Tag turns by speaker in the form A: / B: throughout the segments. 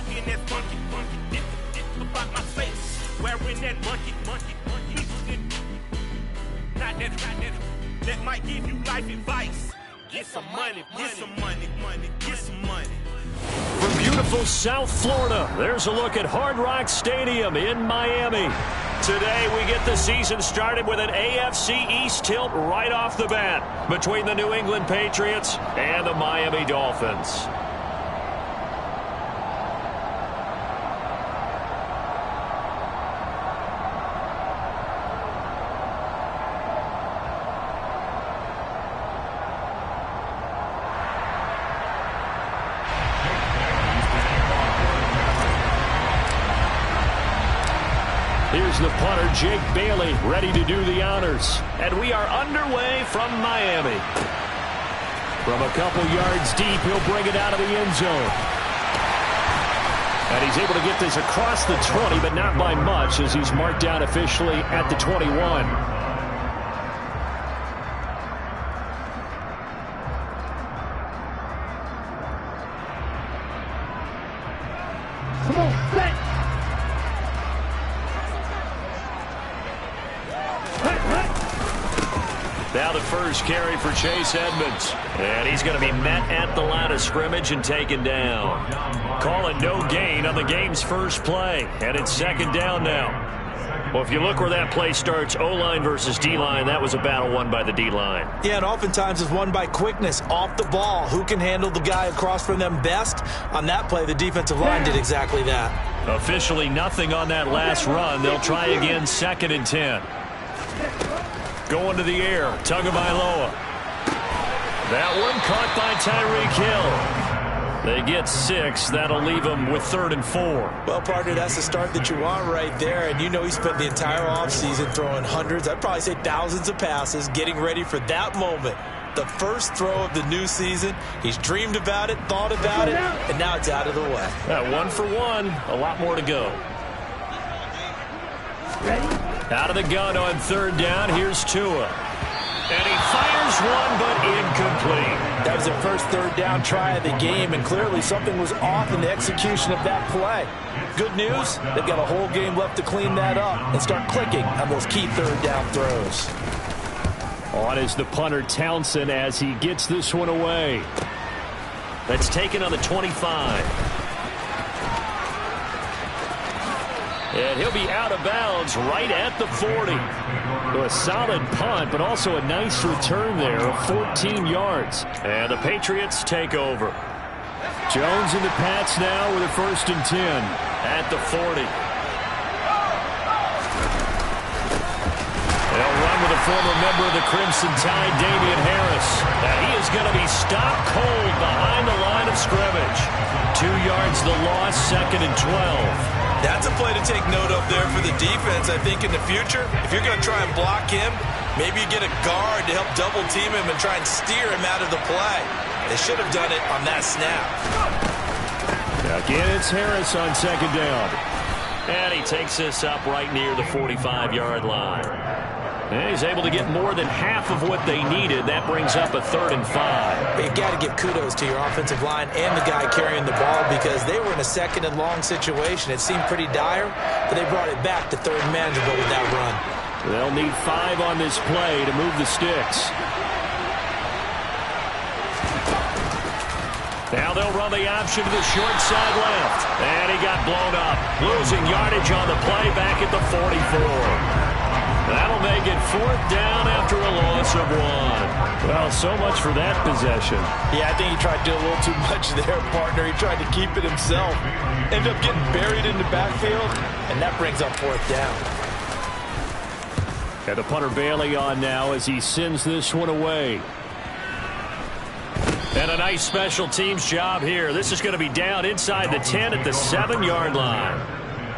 A: talking that funky, about my face. Wearing that monkey. Not that might give you life advice. Get some money, get some money.
B: From beautiful South Florida, there's a look at Hard Rock Stadium in Miami. Today, we get the season started with an AFC East tilt right off the bat between the New England Patriots and the Miami Dolphins. Here's the punter, Jake Bailey, ready to do the honors. And we are underway from Miami. From a couple yards deep, he'll bring it out of the end zone. And he's able to get this across the 20, but not by much, as he's marked down officially at the 21.
C: Come on, set.
B: Now the first carry for Chase Edmonds. And he's going to be met at the line of scrimmage and taken down. Calling no gain on the game's first play. And it's second down now. Well, if you look where that play starts, O-line versus D-line, that was a battle won by the D-line.
D: Yeah, and oftentimes it's won by quickness off the ball. Who can handle the guy across from them best? On that play, the defensive line did exactly that.
B: Officially nothing on that last run. They'll try again, 2nd and 10. Going to the air, Tagovailoa. That one caught by Tyreek Hill. They get 6. That'll leave them with 3rd and 4.
D: Well, partner, that's the start that you want right there. And you know he spent the entire offseason throwing hundreds, I'd probably say thousands of passes, getting ready for that moment. The first throw of the new season. He's dreamed about it, thought about it, and now it's out of the way.
B: 1 for 1. A lot more to go. Out of the gun on 3rd down. Here's Tua. And he fires one, but incomplete.
D: That was their first 3rd down try of the game, and clearly something was off in the execution of that play. Good news, they've got a whole game left to clean that up and start clicking on those key 3rd down throws.
B: On is the punter, Townsend, as he gets this one away. That's taken on the 25. And he'll be out of bounds right at the 40. So a solid punt, but also a nice return there of 14 yards. And the Patriots take over. Jones and the Pats now with a 1st and 10 at the 40. They'll run with a former member of the Crimson Tide, Damian Harris. And he is going to be stopped cold behind the line of scrimmage. 2 yards the loss, 2nd and 12.
D: That's a play to take note of there for the defense. I think in the future, if you're going to try and block him, maybe you get a guard to help double team him and try and steer him out of the play. They should have done it on that snap.
B: Again, it's Harris on 2nd down. And he takes this up right near the 45-yard line. And he's able to get more than half of what they needed. That brings up a 3rd and 5.
D: You got to give kudos to your offensive line and the guy carrying the ball, because they were in a 2nd and long situation. It seemed pretty dire, but they brought it back to 3rd and manageable with that run.
B: They'll need 5 on this play to move the sticks. Now they'll run the option to the short side left. And he got blown up. Losing yardage on the play back at the 44. That'll make it 4th down after a loss of 1. Well, so much for that possession.
D: Yeah, I think he tried to do a little too much there, partner. He tried to keep it himself. Ended up getting buried in the backfield, and that brings up 4th down.
B: And the punter Bailey on now as he sends this one away. And a nice special teams job here. This is going to be down inside the 10 at the 7-yard line.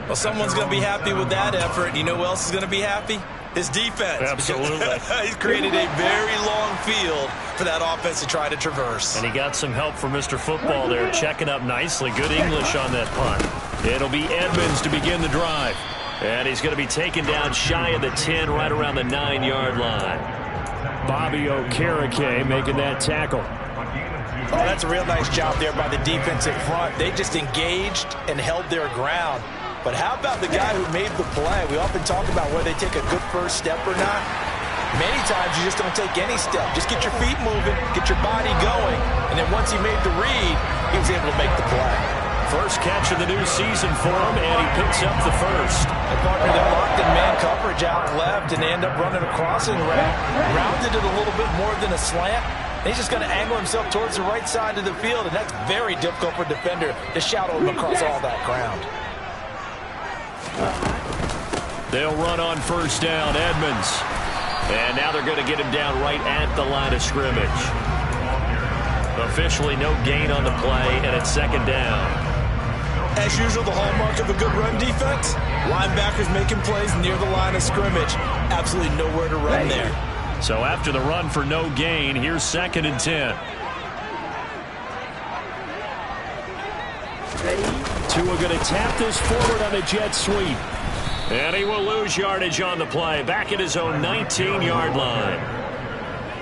D: Well, someone's going to be happy with that effort. You know who else is going to be happy? His defense.
B: Absolutely.
D: He's created a very long field for that offense to try to traverse.
B: And he got some help from Mr. Football there, checking up nicely. Good English on that punt. It'll be Edmonds to begin the drive. And he's going to be taken down shy of the 10, right around the 9-yard line. Bobby Okereke making that tackle.
D: Oh, that's a real nice job there by the defensive front. They just engaged and held their ground. But how about the guy who made the play? We often talk about whether they take a good first step or not. Many times you just don't take any step. Just get your feet moving, get your body going, and then once he made the read, he was able to make the play.
B: First catch of the new season for him, and he picks up the first.
D: A partner that locked in man coverage out left and end up running a crossing route. Rounded it a little bit more than a slant. And he's just going to angle himself towards the right side of the field, and that's very difficult for a defender to shadow him across all that ground.
B: They'll run on first down, Edmonds. And now they're going to get him down right at the line of scrimmage. Officially no gain on the play, and it's second down.
D: As usual, the hallmark of a good run defense, linebackers making plays near the line of scrimmage. Absolutely nowhere to run there.
B: So after the run for no gain, here's 2nd and 10. Tua going to tap this forward on a jet sweep. And he will lose yardage on the play, back at his own 19-yard line.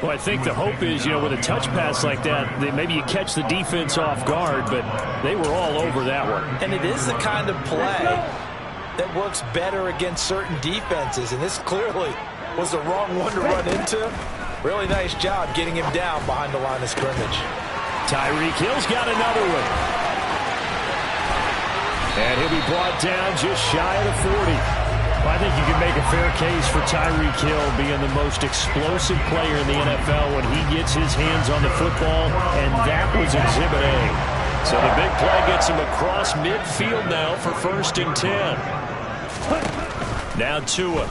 B: Well, I think the hope is, with a touch pass like that, maybe you catch the defense off guard, but they were all over that one.
D: And it is the kind of play that works better against certain defenses, and this clearly was the wrong one to run into. Really nice job getting him down behind the line of scrimmage.
B: Tyreek Hill's got another one. And he'll be brought down just shy of the 40. Well, I think you can make a fair case for Tyreek Hill being the most explosive player in the NFL when he gets his hands on the football, and that was Exhibit A. So the big play gets him across midfield now for 1st and 10. Now Tua.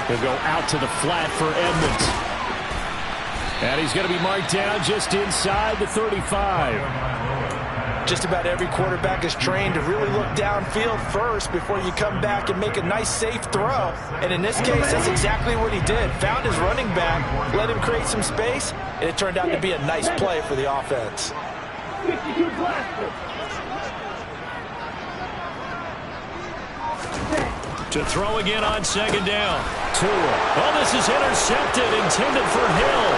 B: He'll go out to the flat for Edmonds. And he's going to be marked down just inside the 35.
D: Just about every quarterback is trained to really look downfield first before you come back and make a nice, safe throw. And in this case, that's exactly what he did. Found his running back, let him create some space, and it turned out to be a nice play for the offense.
C: 52 blaster.
B: To throw again on 2nd down. Tua. Oh, this is intercepted, intended for Hill.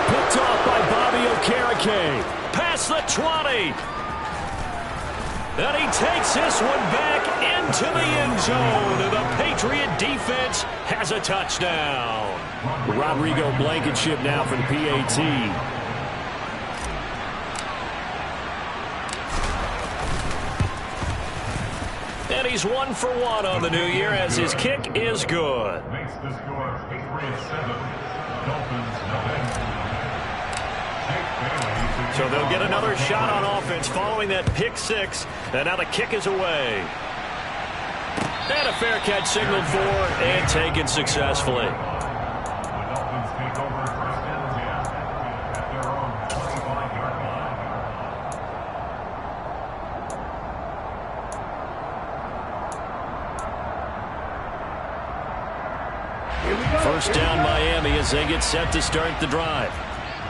B: Picked off by Bobby Okereke. Past the 20. And he takes this one back into the end zone. And the Patriot defense has a touchdown. Rodrigo Blankenship now for the PAT. And he's 1 for 1 on the new year as his kick is good.
E: Makes the score 8-7. Dolphins,
B: So they'll get another shot on offense following that pick 6. And now the kick is away. And a fair catch signaled for and taken successfully.
E: The Dolphins take over 1st and 10 at their own 25-yard line.
B: First down Miami as they get set to start the drive.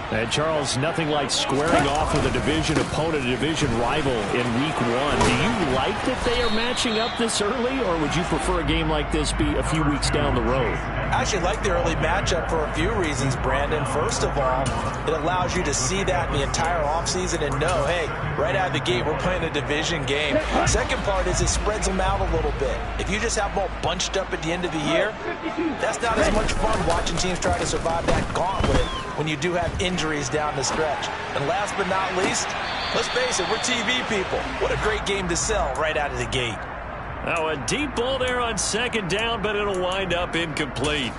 B: And Charles, nothing like squaring off with a division opponent, a division rival in week 1. Do you like that they are matching up this early, or would you prefer a game like this be a few weeks down the road?
D: I actually like the early matchup for a few reasons, Brandon. First of all, it allows you to see that the entire offseason and know, hey, right out of the gate, we're playing a division game. Second part is it spreads them out a little bit. If you just have them all bunched up at the end of the year, that's not as much fun watching teams try to survive that gauntlet when you do have injuries down the stretch. And last but not least, let's face it, we're TV people. What a great game to sell right out of the gate.
B: Now a deep ball there on 2nd down, but it'll wind up incomplete.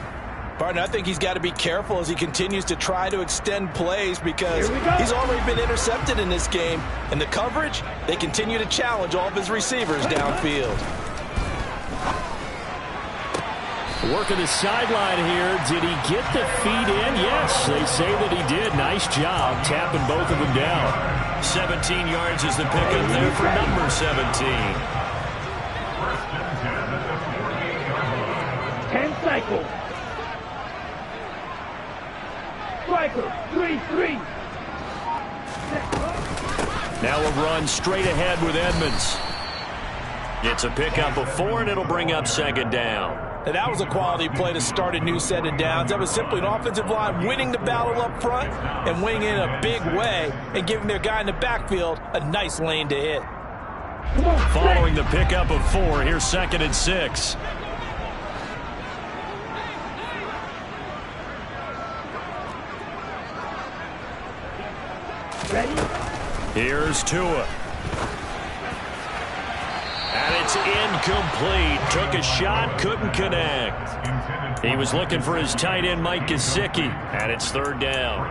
D: Partner, I think he's got to be careful as he continues to try to extend plays because he's already been intercepted in this game. And the coverage, they continue to challenge all of his receivers downfield.
B: Working the sideline here. Did he get the feet in? Yes, they say that he did. Nice job tapping both of them down. 17 yards is the pickup there for number 17.
C: 10 cycles. Striker, 3-3.
B: Now a run straight ahead with Edmonds. It's a pickup of 4, and it'll bring up 2nd down.
D: And that was a quality play to start a new set of downs. That was simply an offensive line winning the battle up front and winning in a big way and giving their guy in the backfield a nice lane to hit.
B: Following the pickup of 4, here's 2nd and 6.
C: Ready?
B: Here's Tua. And it's incomplete. Took a shot, couldn't connect. He was looking for his tight end, Mike Gesicki, and it's 3rd down.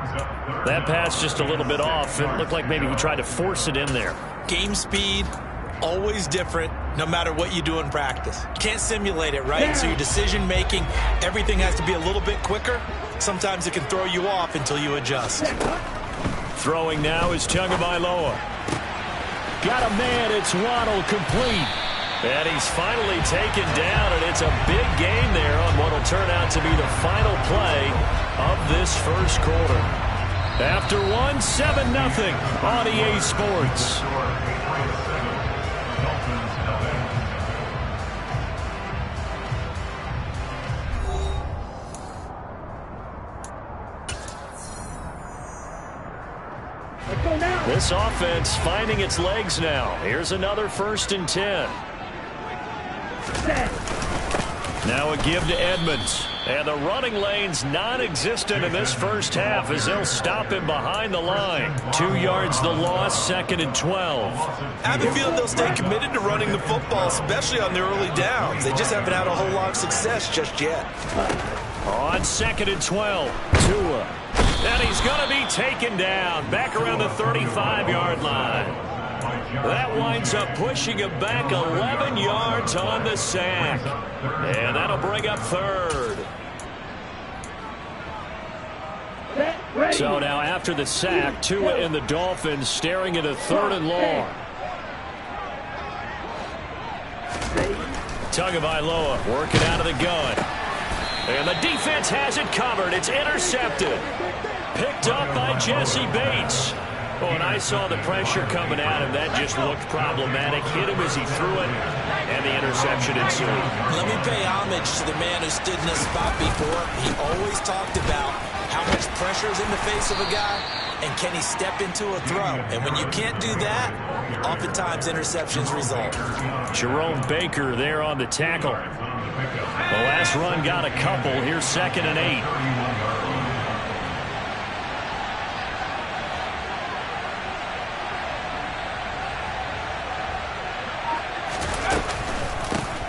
B: That pass just a little bit off. It looked like maybe he tried to force it in there.
D: Game speed, always different, no matter what you do in practice. You can't simulate it, right? So your decision-making, everything has to be a little bit quicker. Sometimes it can throw you off until you adjust.
B: Throwing now is Tagovailoa. Got a man, it's Waddle, complete. And he's finally taken down, and it's a big game there on what will turn out to be the final play of this first quarter. After 1, 7-0 on EA Sports. This offense finding its legs now. Here's another 1st and 10. Now a give to Edmonds. And the running lane's non-existent in this first half as they'll stop him behind the line. 2 yards the loss, 2nd and 12.
D: I have a feeling they'll stay committed to running the football, especially on their early downs. They just haven't had a whole lot of success just yet.
B: On 2nd and 12, Tua. And he's going to be taken down back around the 35-yard line. That winds up pushing him back 11 yards on the sack. And that'll bring up 3rd. So now after the sack, Tua and the Dolphins staring at a 3rd and long. Tagovailoa working out of the gun. And the defense has it covered. It's intercepted. Picked up by Jesse Bates. Oh, and I saw the pressure coming at him. That just looked problematic. Hit him as he threw it, and the interception ensued.
D: Let me pay homage to the man who stood in this spot before. He always talked about how much pressure is in the face of a guy, and can he step into a throw. And when you can't do that, oftentimes interceptions result.
B: Jerome Baker there on the tackle. The last run got a couple. Here's 2nd and 8.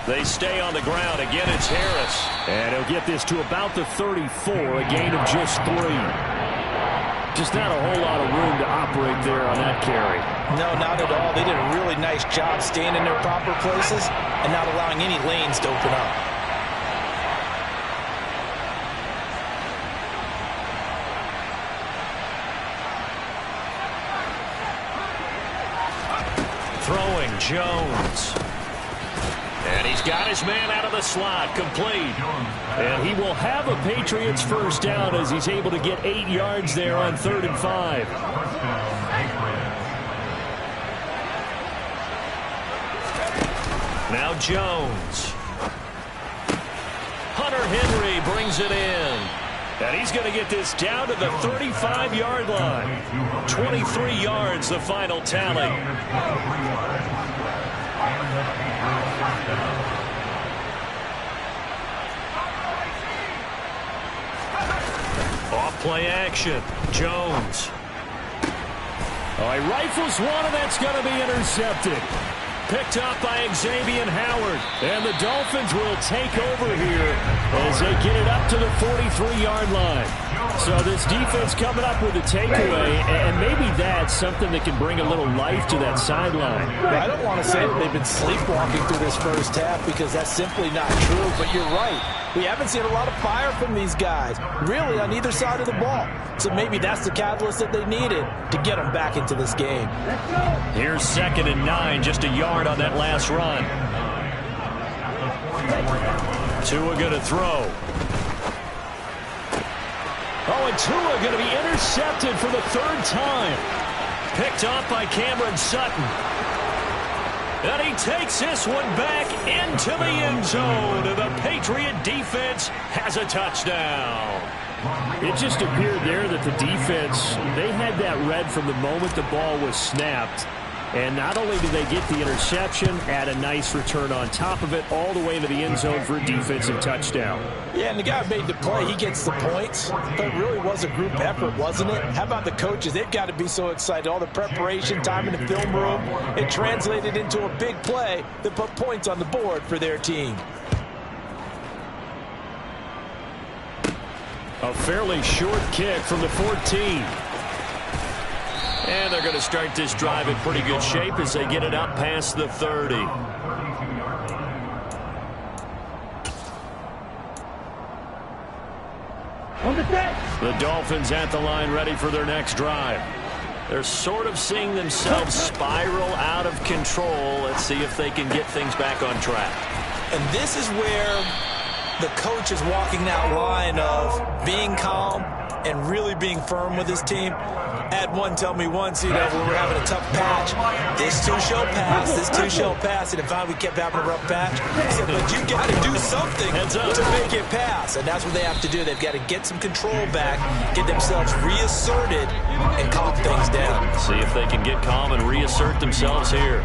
B: They stay on the ground. Again, it's Harris. And he'll get this to about the 34, a gain of just 3. Just not a whole lot of room to operate there on that carry.
D: No, not at all. They did a really nice job staying in their proper places and not allowing any lanes to open up.
B: Throwing Jones. And he's got his man out of the slot, complete. And he will have a Patriots 1st down as he's able to get 8 yards there on 3rd and 5. Now Jones. Hunter Henry brings it in. And he's going to get this down to the 35-yard line. 23 yards, the final tally. Off play action. Jones. Oh, he rifles one, and that's going to be intercepted. Picked up by Xavier Howard. And the Dolphins will take over here as they get it up to the 43-yard line. So this defense coming up with a takeaway, and maybe that's something that can bring a little life to that sideline.
D: I don't want to say that they've been sleepwalking through this first half because that's simply not true, but you're right. We haven't seen a lot of fire from these guys, really, on either side of the ball. So maybe that's the catalyst that they needed to get them back into this game.
B: Here's 2nd and 9, just a yard on that last run. Tua going to throw. Oh, and Tua going to be intercepted for the 3rd time. Picked off by Cameron Sutton. And he takes this one back into the end zone. And the Patriot defense has a touchdown.
F: It just appeared there that the defense, they had that read from the moment the ball was snapped. And not only did they get the interception, add a nice return on top of it, all the way into the end zone for a defensive touchdown.
D: Yeah, and the guy made the play. He gets the points. But it really was a group effort, wasn't it? How about the coaches? They've got to be so excited. All the preparation, time in the film room, it translated into a big play that put points on the board for their team.
B: A fairly short kick from the 14. And they're going to start this drive in pretty good shape as they get it up past the 30.
C: On the set.
B: The Dolphins at the line ready for their next drive. They're sort of seeing themselves spiral out of control. Let's see if they can get things back on track.
D: And this is where the coach is walking that line of being calm and really being firm with his team. Had one tell me once, when we're having a tough patch, this too shall pass, this too shall pass. And finally we kept having a rough patch. He said, but you got to do something to make it pass. And that's what they have to do. They've got to get some control back, get themselves reasserted, and calm things down.
B: See if they can get calm and reassert themselves here.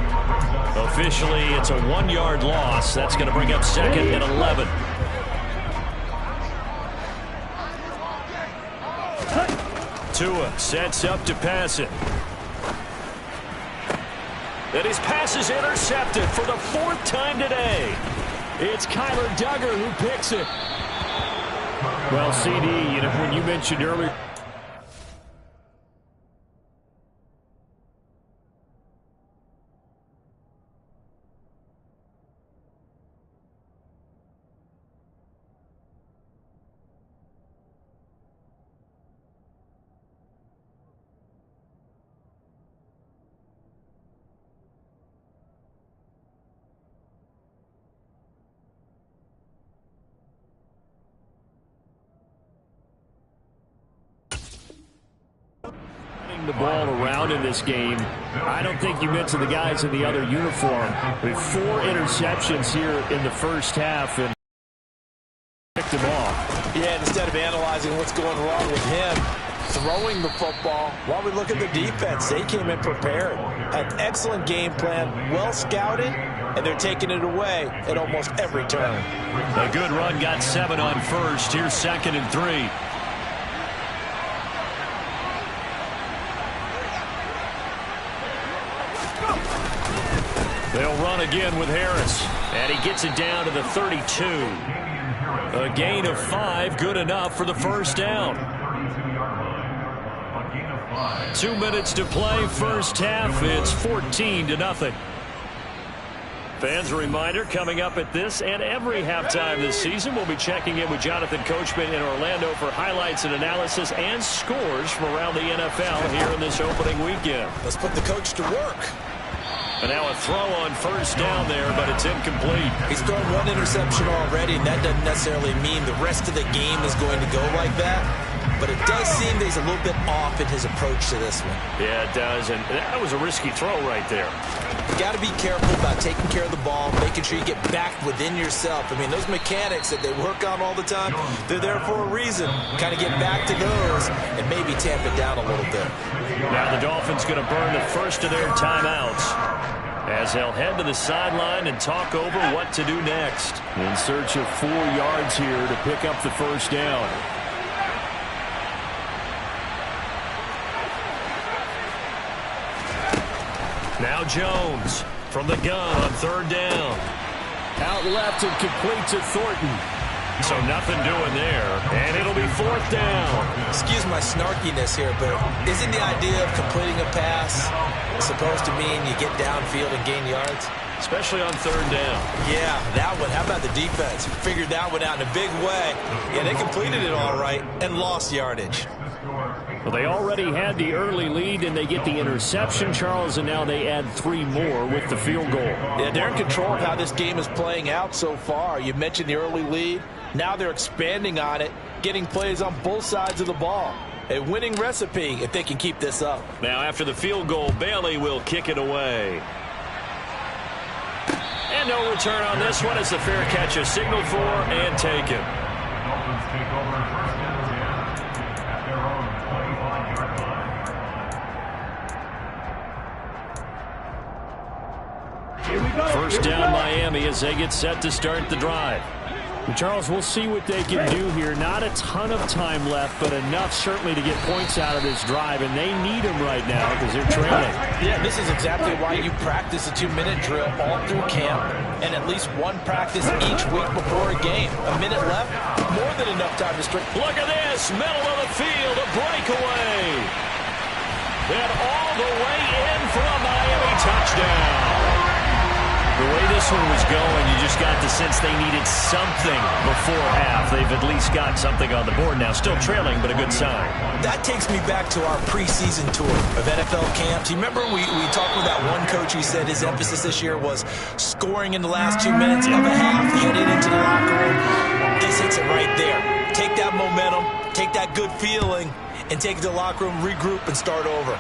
B: Officially, it's a 1-yard loss. That's going to bring up second and 11. Tua sets up to pass it. And his pass is intercepted for the 4th time today.
F: It's Kyler Duggar who picks it. Well, CD, when you mentioned earlier, the ball around in this game. I don't think you mentioned the guys in the other uniform. With 4 interceptions here in the first half and picked them off.
D: Yeah, instead of analyzing what's going wrong with him, throwing the football, while we look at the defense, they came in prepared. An excellent game plan, well scouted, and they're taking it away at almost every turn.
B: A good run got 7 on first. Here's 2nd and 3. They'll run again with Harris. And he gets it down to the 32. A gain of 5, good enough for the first down. 2 minutes to play, first half. It's 14-0. Fans, a reminder, coming up at this and every halftime this season, we'll be checking in with Jonathan Coachman in Orlando for highlights and analysis and scores from around the NFL here in this opening weekend.
D: Let's put the coach to work.
B: And now a throw on first down there, but it's incomplete.
D: He's thrown 1 interception already, and that doesn't necessarily mean the rest of the game is going to go like that. But it does seem that he's a little bit off in his approach to this one.
B: Yeah, it does, and that was a risky throw right there.
D: You got to be careful about taking care of the ball, making sure you get back within yourself. I mean, those mechanics that they work on all the time, they're there for a reason. Kind of get back to those and maybe tamp it down a little bit.
B: Now the Dolphins going to burn the first of their timeouts as they'll head to the sideline and talk over what to do next.
F: In search of 4 yards here to pick up the first down.
B: Now Jones from the gun on 3rd down.
F: Out left and complete to Thornton.
B: So nothing doing there, and it'll be 4th down.
D: Excuse my snarkiness here, but isn't the idea of completing a pass supposed to mean you get downfield and gain yards?
B: Especially on 3rd down.
D: Yeah, that one. How about the defense? Figured that one out in a big way. Yeah, they completed it all right and lost yardage.
F: Well, they already had the early lead, and they get the interception, Charles, and now they add 3 more with the field goal.
D: Yeah, they're in control of how this game is playing out so far. You mentioned the early lead. Now they're expanding on it, getting plays on both sides of the ball. A winning recipe if they can keep this up.
B: Now after the field goal, Bailey will kick it away. And no return on this one as the fair catch is signaled for and taken.
E: Dolphins take over first and 10 at their own 25-yard line.
C: Here we go.
B: First down Miami as they get set to start the drive.
F: Charles, we'll see what they can do here. Not a ton of time left, but enough certainly to get points out of this drive, and they need them right now because they're trailing.
D: Yeah, this is exactly why you practice a 2-minute drill all through camp and at least one practice each week before a game. A minute left, more than enough time to stretch.
B: Look at this, middle of the field, a breakaway. And all the way in for a Miami touchdown. The way this one was going, you just got the sense they needed something before half. They've at least got something on the board now. Still trailing, but a good sign.
D: That takes me back to our preseason tour of NFL camps. You remember we talked with that one coach who said his emphasis this year was scoring in the last 2 minutes of a half, heading into the locker room. This hits it right there. Take that momentum, take that good feeling, and take it to the locker room, regroup, and start over.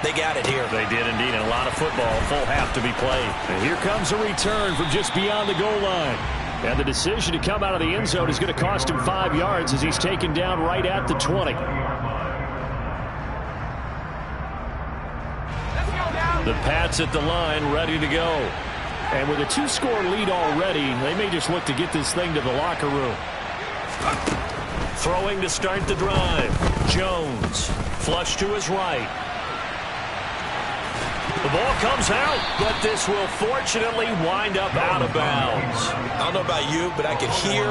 D: They got it here.
B: They did indeed, and a lot of football, full half to be played.
F: And here comes a return from just beyond the goal line. And the decision to come out of the end zone is going to cost him 5 yards as he's taken down right at the 20.
B: The Pats at the line, ready to go.
F: And with a 2-score lead already, they may just look to get this thing to the locker room.
B: Throwing to start the drive. Jones, flush to his right. The ball comes out, but this will fortunately wind up out of bounds.
D: I don't know about you, but I could hear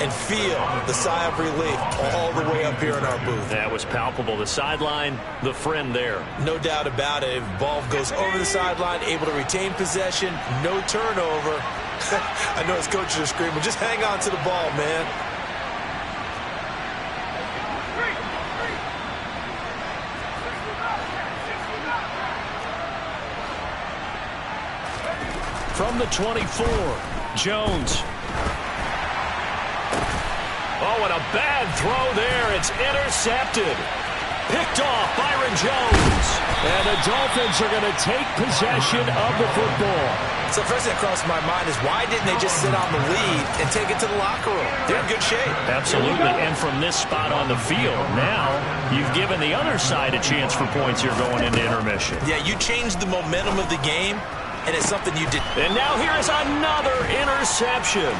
D: and feel the sigh of relief all the way up here in our booth.
B: That was palpable. The sideline, the friend there.
D: No doubt about it. If the ball goes over the sideline, able to retain possession, no turnover. I know his coaches are screaming, just hang on to the ball, man.
B: From the 24, Jones. Oh, and a bad throw there. It's intercepted. Picked off Byron Jones.
F: And the Dolphins are going to take possession of the football.
D: So the first thing that crossed my mind is why didn't they just sit on the lead and take it to the locker room? They're in good shape.
B: Absolutely. And from this spot on the field, now you've given the other side a chance for points here going into intermission.
D: Yeah, you changed the momentum of the game. And it's something you did.
B: And now here is another interception.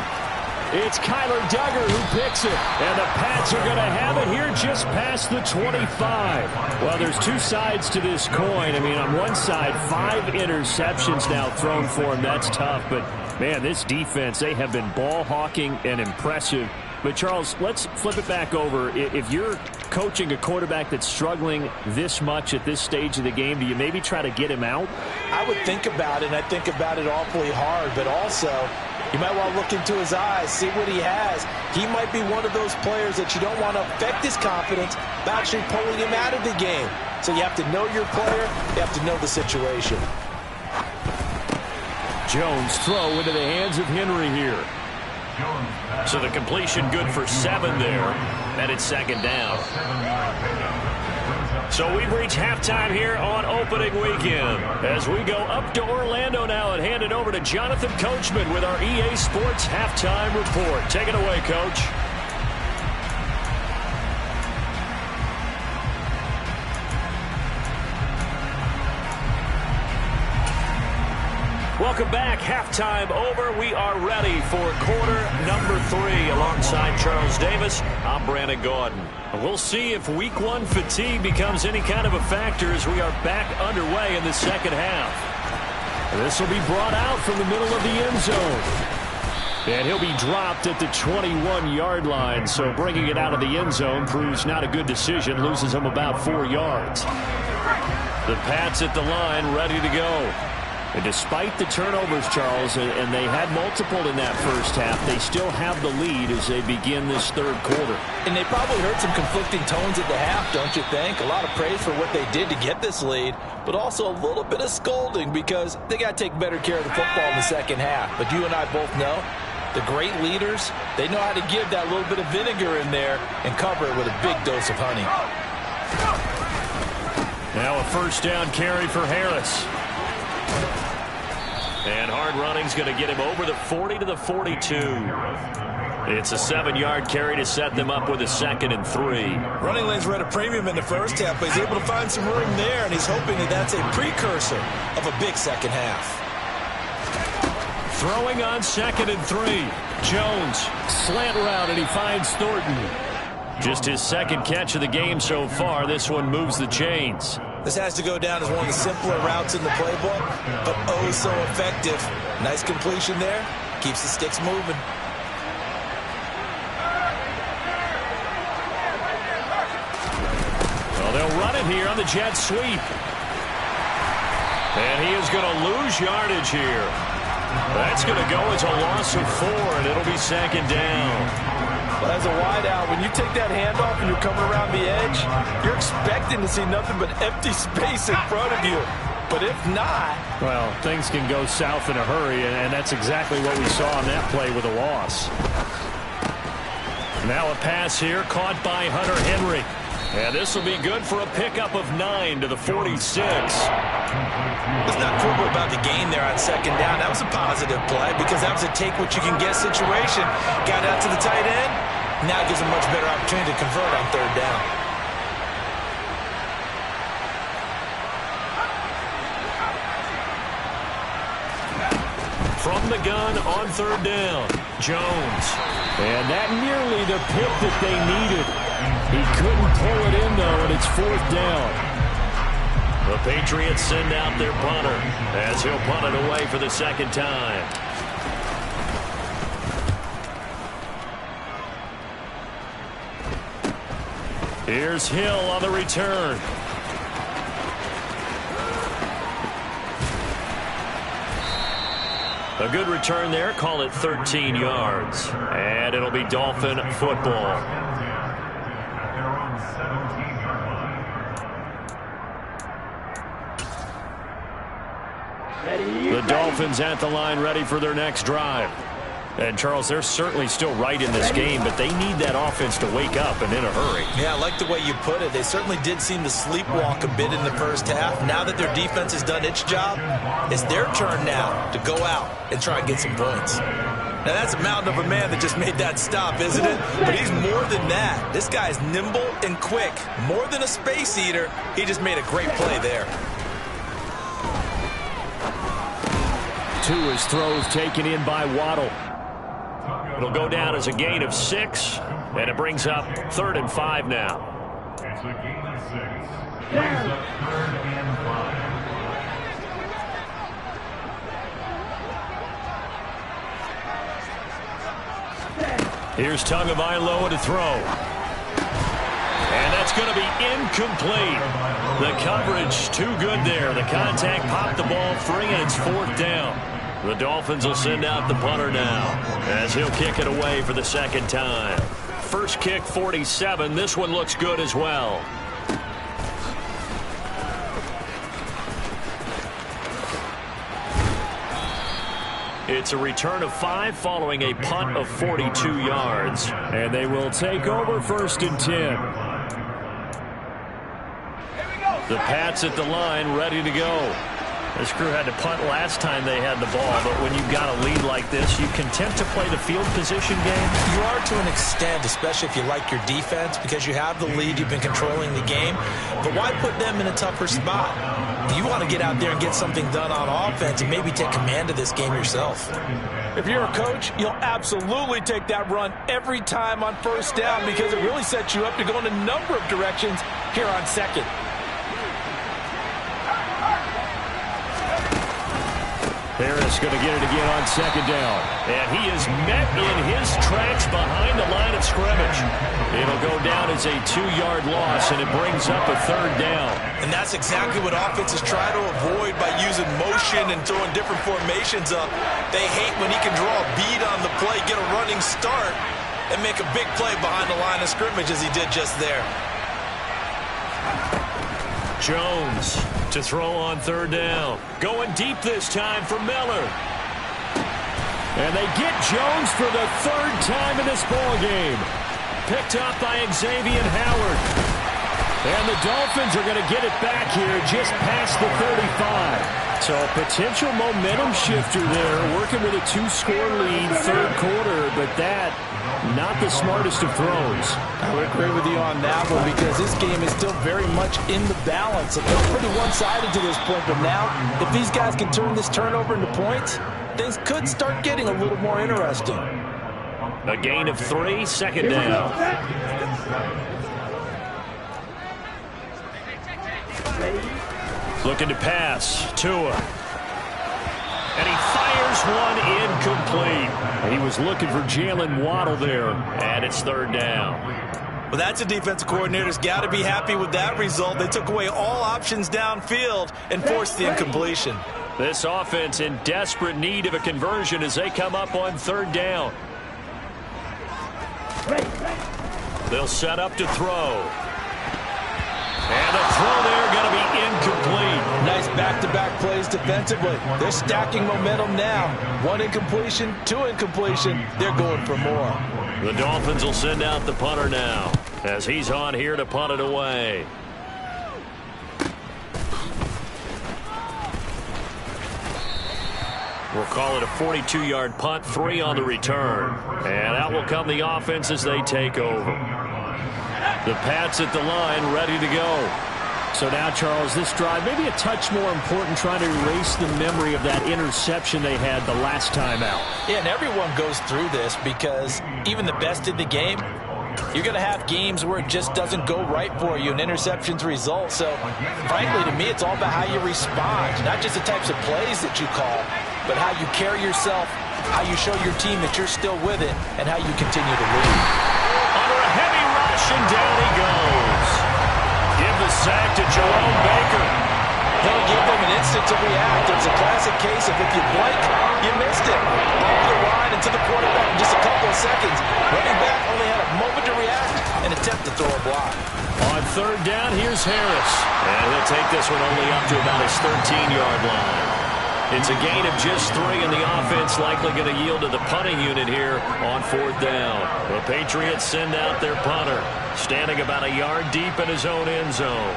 F: It's Kyler Duggar who picks it. And the Pats are going to have it here just past the 25. Well, there's two sides to this coin. I mean, on one side, 5 interceptions now thrown for him. That's tough. But, man, this defense, they have been ball hawking and impressive. But, Charles, let's flip it back over. If you're coaching a quarterback that's struggling this much at this stage of the game, do you maybe try to get him out?
D: I would think about it, and I think about it awfully hard. But also, you might want to look into his eyes, see what he has. He might be one of those players that you don't want to affect his confidence by actually pulling him out of the game. So you have to know your player. You have to know the situation.
F: Jones throw into the hands of Henry here.
B: So the completion good for 7 there, and it's second down. So we've reached halftime here on opening weekend. As we go up to Orlando now and hand it over to Jonathan Coachman with our EA Sports Halftime Report. Take it away, Coach. Welcome back. Halftime over. We are ready for quarter number 3. Alongside Charles Davis, I'm Brandon Gordon. We'll see if week 1 fatigue becomes any kind of a factor as we are back underway in the second half.
F: This will be brought out from the middle of the end zone. And he'll be dropped at the 21-yard line. So bringing it out of the end zone proves not a good decision. Loses him about 4 yards.
B: The Pats at the line ready to go.
F: And despite the turnovers, Charles, and they had multiple in that first half, they still have the lead as they begin this third quarter.
D: And they probably heard some conflicting tones at the half, don't you think? A lot of praise for what they did to get this lead, but also a little bit of scolding because they got to take better care of the football in the second half. But you and I both know the great leaders, they know how to give that little bit of vinegar in there and cover it with a big dose of honey.
B: Now a first down carry for Harris. And hard running's going to get him over the 40 to the 42. It's a 7-yard carry to set them up with a 2nd and 3.
D: Running lanes were at a premium in the first half, but he's able to find some room there, and he's hoping that that's a precursor of a big second half.
B: Throwing on 2nd and 3. Jones, slant route, and he finds Thornton. Just his 2nd catch of the game so far. This one moves the chains.
D: This has to go down as one of the simpler routes in the playbook, but oh so effective. Nice completion there. Keeps the sticks moving.
B: Well, they'll run it here on the jet sweep. And he is going to lose yardage here. That's going to go as a loss of 4, and it'll be 2nd down.
G: Well, as a wideout, when you take that handoff and you're coming around the edge, you're expecting to see nothing but empty space in front of you. But if not...
F: Well, things can go south in a hurry, and that's exactly what we saw on that play with a loss. Now a pass here caught by Hunter Henry. And this will be good for a pickup of 9 to the 46.
D: Let's not quibble about the gain there on 2nd down. That was a positive play because that was a take-what-you-can-get situation. Got out to the tight end. Now it gives him much better opportunity to convert on 3rd down.
B: From the gun on 3rd down, Jones.
F: And that nearly the pick that they needed. He couldn't pull it in, though, and it's 4th down.
B: The Patriots send out their punter as he'll punt it away for the 2nd time. Here's Hill on the return. A good return there. Call it 13 yards. And it'll be Dolphin football. The Dolphins at the line ready for their next drive. And, Charles, they're certainly still right in this game, but they need that offense to wake up and in a hurry.
D: Yeah, I like the way you put it. They certainly did seem to sleepwalk a bit in the first half. Now that their defense has done its job, it's their turn now to go out and try and get some points. Now, that's a mountain of a man that just made that stop, isn't it? But he's more than that. This guy's nimble and quick. More than a space eater, he just made a great play there.
F: 2 is throws taken in by Waddle.
B: It'll go down as a gain of 6, and it brings up 3rd and 5 now.
E: It's a gain of 6. Brings up 3rd and 5.
B: Here's Tagovailoa to throw. And that's going to be incomplete. The coverage too good there. The contact popped the ball free, and it's 4th down. The Dolphins will send out the punter now as he'll kick it away for the 2nd time. First kick, 47. This one looks good as well. It's a return of 5 following a punt of 42 yards.
F: And they will take over 1st and 10.
B: The Pats at the line ready to go. This crew had to punt last time they had the ball, but when you've got a lead like this, you content to play the field position game?
D: You are to an extent, especially if you like your defense, because you have the lead, you've been controlling the game. But why put them in a tougher spot? You want to get out there and get something done on offense and maybe take command of this game yourself.
G: If you're a coach, you'll absolutely take that run every time on 1st down because it really sets you up to go in a number of directions here on 2nd.
F: Harris going to get it again on 2nd down.
B: And he is met in his tracks behind the line of scrimmage. It'll go down as a 2-yard loss, and it brings up a 3rd down.
D: And that's exactly what offenses try to avoid by using motion and throwing different formations up. They hate when he can draw a bead on the play, get a running start, and make a big play behind the line of scrimmage as he did just there.
B: Jones to throw on 3rd down. Going deep this time for Miller.
F: And they get Jones for the 3rd time in this ballgame. Picked up by Xavier Howard. And the Dolphins are going to get it back here just past the 35. So a potential momentum shifter there, working with a 2-score lead, third quarter, but that, not the smartest of throws.
G: I would agree with you on that one because this game is still very much in the balance. It's pretty one-sided to this point, but now, if these guys can turn this turnover into points, things could start getting a little more interesting.
B: A gain of 3, second down. Looking to pass. Tua. And he fires one incomplete.
F: He was looking for Jalen Waddle there.
B: And it's third down.
D: Well, that's a defensive coordinator's got to be happy with that result. They took away all options downfield and forced the incompletion.
B: This offense in desperate need of a conversion as they come up on third down. They'll set up to throw. And the throw there going to be incomplete.
G: Nice back-to-back plays defensively. They're stacking momentum now. 1 incompletion, 2 incompletion. They're going for more.
B: The Dolphins will send out the punter now as he's on here to punt it away. We'll call it a 42-yard punt, 3 on the return. And out will come the offense as they take over. The Pats at the line, ready to go.
F: So now, Charles, this drive maybe a touch more important, trying to erase the memory of that interception they had the last time out.
G: Yeah, and everyone goes through this because even the best in the game, you're going to have games where it just doesn't go right for you and interceptions result. So, frankly, to me, it's all about how you respond, not just the types of plays that you call, but how you carry yourself, how you show your team that you're still with it, and how you continue to lead.
B: Under a heavy rush, and down he goes. Give the sack to Jerome Baker.
G: They'll give them an instant to react. It's a classic case of if you blink, you missed it. Off the line and to the quarterback in just a couple of seconds. Running back only had a moment to react and attempt to throw a block.
B: On third down, here's Harris. And he'll take this one only up to about his 13-yard line. It's a gain of just 3, and the offense likely going to yield to the punting unit here on fourth down. The Patriots send out their punter, standing about a yard deep in his own end zone.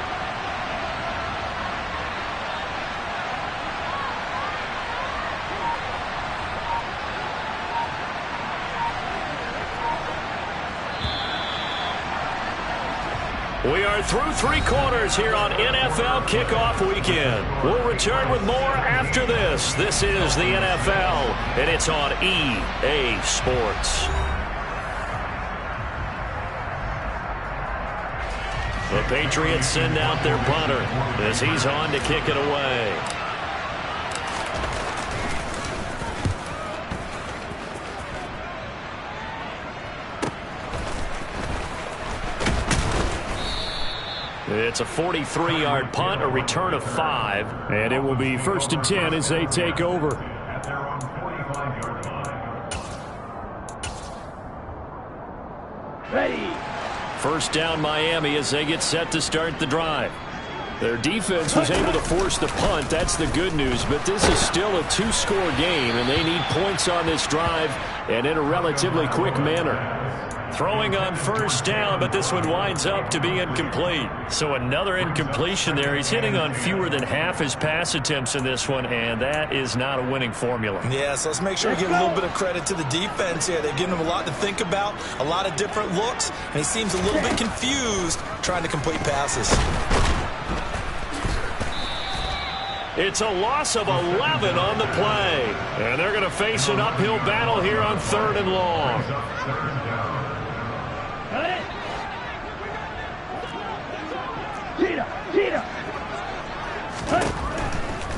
B: We are through 3 quarters here on NFL Kickoff Weekend. We'll return with more after this. This is the NFL, and it's on EA Sports. The Patriots send out their punter as he's on to kick it away. It's a 43-yard punt, a return of 5.
F: And it will be 1st and 10 as they take over.
E: At their own 45-yard line.
C: Ready.
B: First down Miami as they get set to start the drive.
F: Their defense was able to force the punt. That's the good news. But this is still a 2-score game, and they need points on this drive and in a relatively quick manner.
B: Throwing on first down, but this one winds up to be incomplete. So another incompletion there. He's hitting on fewer than half his pass attempts in this one, and that is not a winning formula.
D: Yeah, so let's make sure we give a little bit of credit to the defense here. They've given him a lot to think about, a lot of different looks, and he seems a little bit confused trying to complete passes.
B: It's a loss of 11 on the play. And they're going to face an uphill battle here on 3rd and long.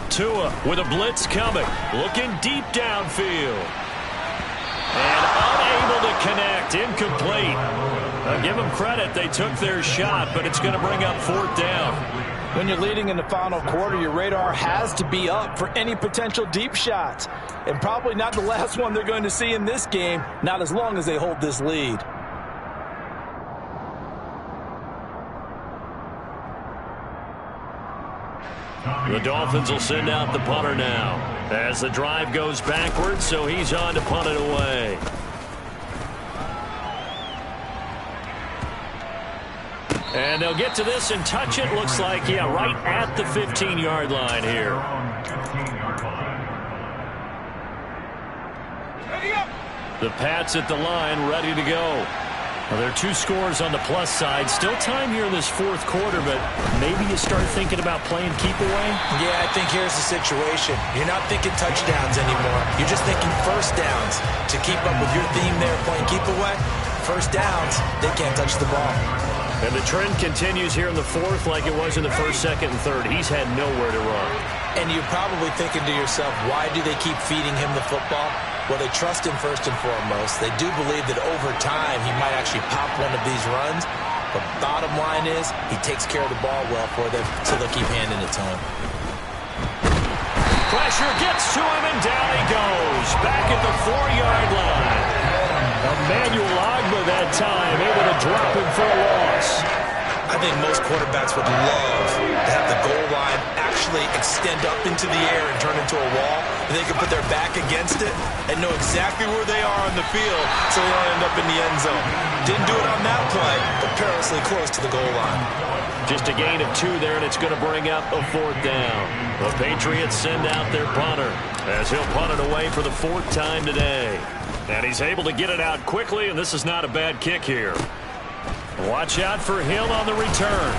B: Tua with a blitz coming. Looking deep downfield. And unable to connect. Incomplete. I'll give them credit. They took their shot, but it's going to bring up 4th down.
G: When you're leading in the final quarter, your radar has to be up for any potential deep shots. And probably not the last one they're going to see in this game, not as long as they hold this lead.
B: The Dolphins will send out the punter now as the drive goes backwards, so he's on to punt it away. And they'll get to this and touch it. Looks like, yeah, right at the 15-yard line here. The Pats at the line, ready to go. Well, there are 2 scores on the plus side. Still time here in this fourth quarter, but maybe you start thinking about playing keep away?
D: Yeah, I think here's the situation. You're not thinking touchdowns anymore. You're just thinking first downs. To keep up with your theme there, playing keep away, first downs, they can't touch the ball.
B: And the trend continues here in the fourth like it was in the first, second, and third. He's had nowhere to run.
D: And you're probably thinking to yourself, why do they keep feeding him the football? Well, they trust him first and foremost. They do believe that over time he might actually pop one of these runs. But bottom line is he takes care of the ball well for them, so they'll keep handing it to him.
B: Pressure gets to him, and down he goes. Back at the 4-yard line. Emmanuel Ogbah that time, able to drop him for a loss.
D: I think most quarterbacks would love to have the goal line actually extend up into the air and turn into a wall, and they can put their back against it and know exactly where they are on the field so they don't end up in the end zone. Didn't do it on that play, but perilously close to the goal line.
B: Just a gain of 2 there, and it's going to bring up a 4th down. The Patriots send out their punter as he'll punt it away for the 4th time today. And he's able to get it out quickly, and this is not a bad kick here. Watch out for Hill on the return.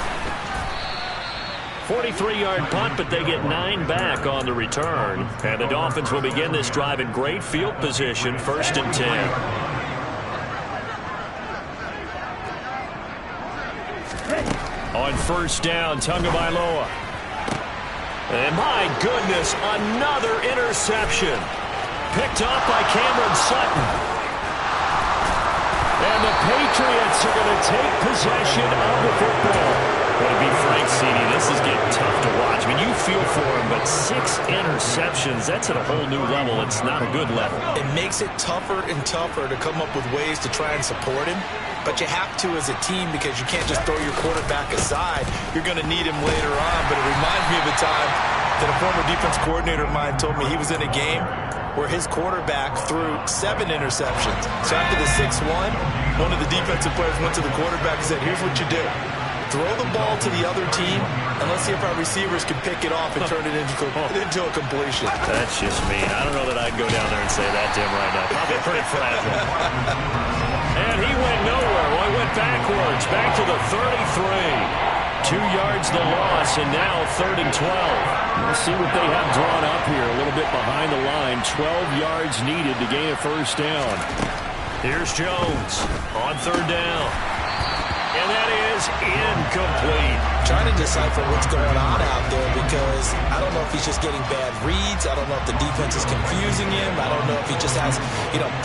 B: 43-yard punt, but they get 9 back on the return. And the Dolphins will begin this drive in great field position, 1st and 10. On 1st down, Tagovailoa. And my goodness, another interception. Picked off by Cameron Sutton. And the Patriots are going to take possession of the football. Well, to be frank, CD, this is getting tough to watch. I mean, you feel for him, but 6 interceptions, that's at a whole new level. It's not a good level.
D: It makes it tougher and tougher to come up with ways to try and support him. But you have to as a team because you can't just throw your quarterback aside. You're going to need him later on. But it reminds me of a time that a former defense coordinator of mine told me he was in a game where his quarterback threw 7 interceptions. So after the 6th one of the defensive players went to the quarterback and said, here's what you do. Throw the ball to the other team, and let's see if our receivers can pick it off and turn it into a completion.
B: That's just mean. I don't know that I'd go down there and say that to him right now. Probably pretty fragile. And he went nowhere. Well, he went backwards, back to the 33. 2 yards the loss, and now 3rd and 12.
F: We'll see what they have drawn up here. A little bit behind the line. 12 yards needed to gain a 1st down.
B: Here's Jones on 3rd down. And that is incomplete.
D: Trying to decipher what's going on out there because I don't know if he's just getting bad reads. I don't know if the defense is confusing him. I don't know if he just has,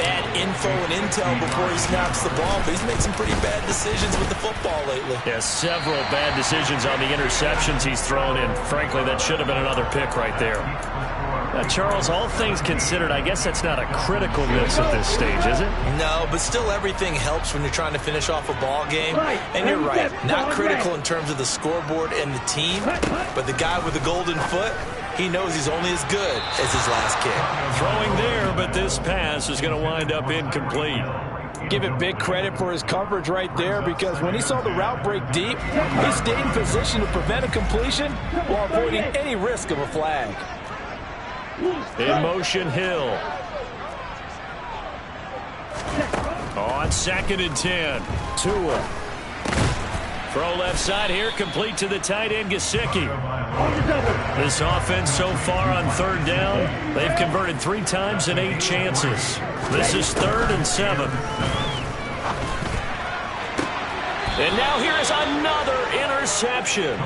D: bad info and intel before he snaps the ball. But he's made some pretty bad decisions with the football lately.
B: Yeah, several bad decisions on the interceptions he's thrown in. Frankly, that should have been another pick right there. Charles, all things considered, I guess that's not a critical miss at this stage, is it?
D: No, but still everything helps when you're trying to finish off a ball game. And you're right, not critical in terms of the scoreboard and the team, but the guy with the golden foot, he knows he's only as good as his last kick.
B: Throwing there, but this pass is going to wind up incomplete.
G: Give it big credit for his coverage right there because when he saw the route break deep, he stayed in position to prevent a completion while avoiding any risk of a flag.
B: In motion, Hill. On 2nd and 10. Tua. Throw left side here, complete to the tight end, Gesicki. This offense so far on 3rd down, they've converted 3 times in 8 chances. This is 3rd and 7. And now here is another interception.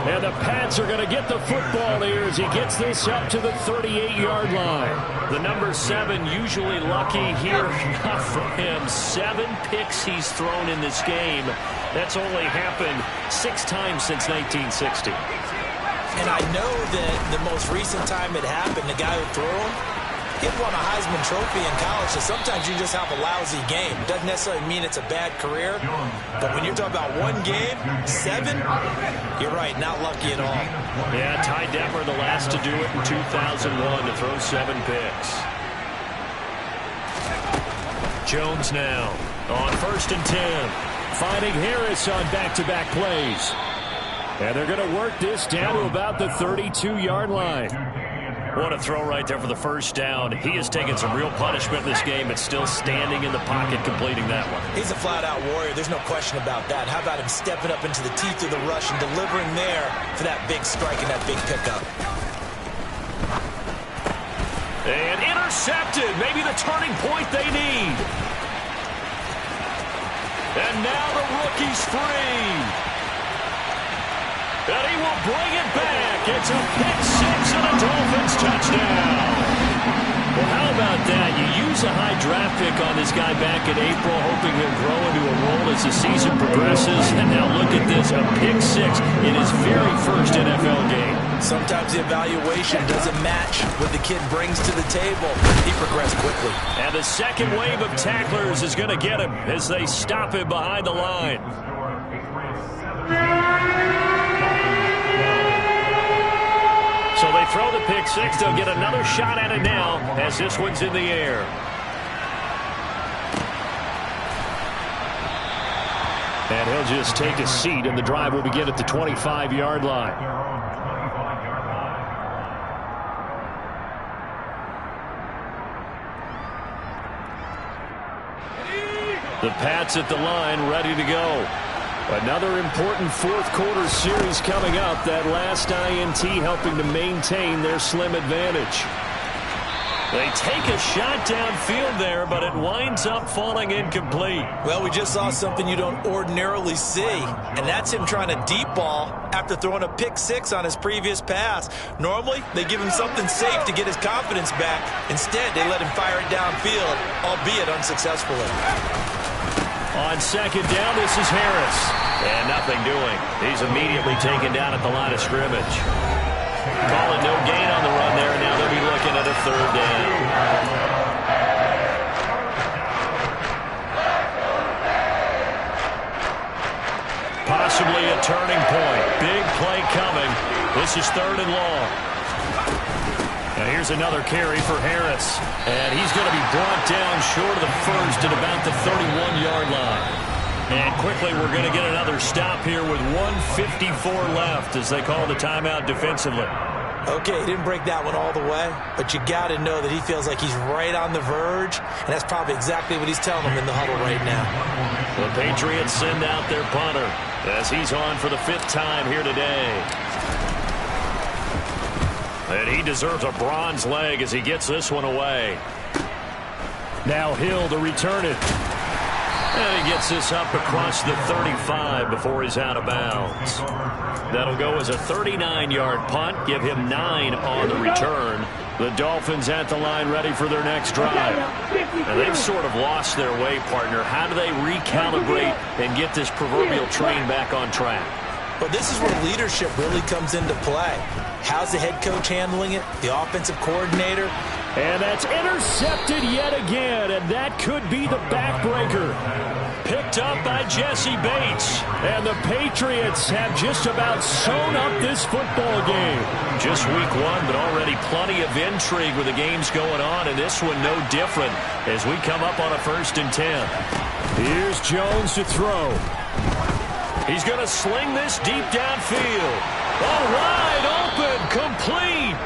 B: And the Pats are going to get the football here as he gets this up to the 38-yard line. The number 7 usually lucky here. Not for him. 7 picks he's thrown in this game. That's only happened 6 times since 1960.
D: And I know that the most recent time it happened, the guy who threw him, he won a Heisman Trophy in college, so sometimes you just have a lousy game. Doesn't necessarily mean it's a bad career, but when you're talking about 1 game, 7, you're right, not lucky at all.
B: Yeah, Ty Detmer, the last to do it in 2001, to throw 7 picks. Jones now on 1st and 10.
F: Finding Harris on back-to-back plays. And they're going to work this down to about the 32-yard line.
B: What a throw right there for the first down. He has taken some real punishment in this game, but still standing in the pocket completing that one.
D: He's a flat-out warrior. There's no question about that. How about him stepping up into the teeth of the rush and delivering there for that big strike and that big pickup?
B: And intercepted. Maybe the turning point they need. And now the rookie's free. And he will bring it back. It's a pick six and a Dolphins touchdown. Well, how about that? You use a high draft pick on this guy back in April, hoping he'll grow into a role as the season progresses. And now look at this, a pick six in his very first NFL game.
D: Sometimes the evaluation doesn't match what the kid brings to the table. He progressed quickly.
B: And the second wave of tacklers is going to get him as they stop him behind the line. So they throw the pick six. They'll get another shot at it now as this one's in the air. And he'll just take a seat, and the drive will begin at the 25-yard line. The Pats at the line, ready to go. Another important fourth-quarter series coming up. That last INT helping to maintain their slim advantage. They take a shot downfield there, but it winds up falling incomplete.
D: Well, we just saw something you don't ordinarily see, and that's him trying to deep ball after throwing a pick six on his previous pass. Normally, they give him something safe to get his confidence back. Instead, they let him fire it downfield, albeit unsuccessfully.
B: On second down, this is Harris. And nothing doing. He's immediately taken down at the line of scrimmage. Calling no gain on the run there. Now they'll be looking at a third down. Possibly a turning point. Big play coming. This is third and long. And here's another carry for Harris. And he's going to be brought down short of the first at about the 31-yard line. And quickly we're going to get another stop here with 1:54 left as they call the timeout defensively.
D: Okay, he didn't break that one all the way, but you got to know that he feels like he's right on the verge, and that's probably exactly what he's telling them in the huddle right now.
B: The Patriots send out their punter as he's on for the fifth time here today. And he deserves a bronze leg as he gets this one away. Now Hill to return it. And he gets this up across the 35 before he's out of bounds. That'll go as a 39-yard punt, give him 9 on the return. The Dolphins at the line ready for their next drive. And they've sort of lost their way, partner. How do they recalibrate and get this proverbial train back on track?
D: Well, this is where leadership really comes into play. How's the head coach handling it? The offensive coordinator?
F: And that's intercepted yet again, and that could be the backbreaker. Picked up by Jesse Bates. And the Patriots have just about sewn up this football game.
B: Just week one, but already plenty of intrigue with the games going on, and this one no different as we come up on a 1st and 10.
F: Here's Jones to throw.
B: He's going to sling this deep downfield. Oh, wide open, complete.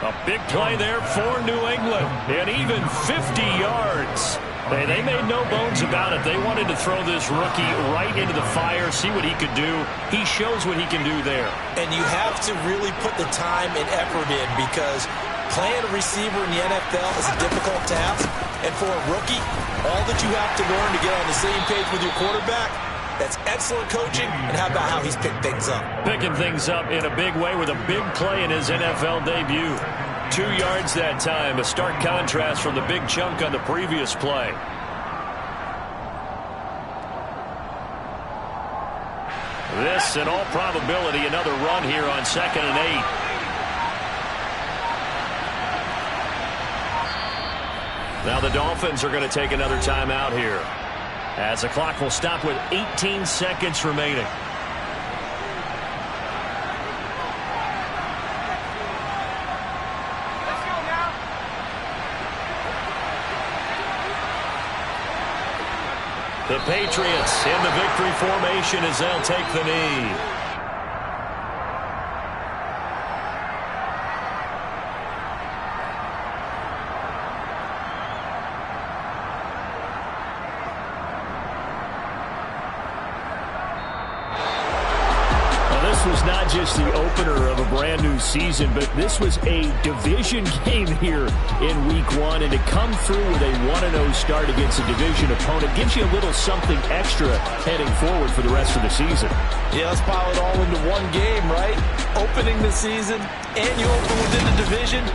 B: A big play there for New England, and even 50 yards. They made no bones about it. They wanted to throw this rookie right into the fire, see what he could do. He shows what he can do there.
D: And you have to really put the time and effort in because playing a receiver in the NFL is a difficult task. And for a rookie, all that you have to learn to get on the same page with your quarterback, that's excellent coaching, and how about how he's picked things up?
B: Picking things up in a big way with a big play in his NFL debut. 2 yards that time, a stark contrast from the big chunk on the previous play. This, in all probability, another run here on 2nd and 8. Now the Dolphins are going to take another timeout here, as the clock will stop with 18 seconds remaining. The Patriots in the victory formation as they'll take the knee.
F: this was not just the opener of a brand-new season, but this was a division game here in Week 1. And to come through with a 1-0 start against a division opponent gives you a little something extra heading forward for the rest of the season.
D: Yeah, let's pile it all into one game, right? Opening the season, and you open within the division.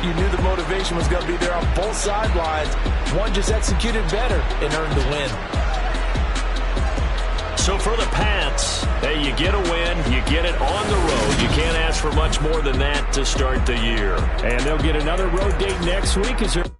D: You knew the motivation was going to be there on both sidelines. One just executed better and earned the win.
B: So for the Pats, hey, you get a win, you get it on the road. You can't ask for much more than that to start the year.
F: And they'll get another road date next week as they're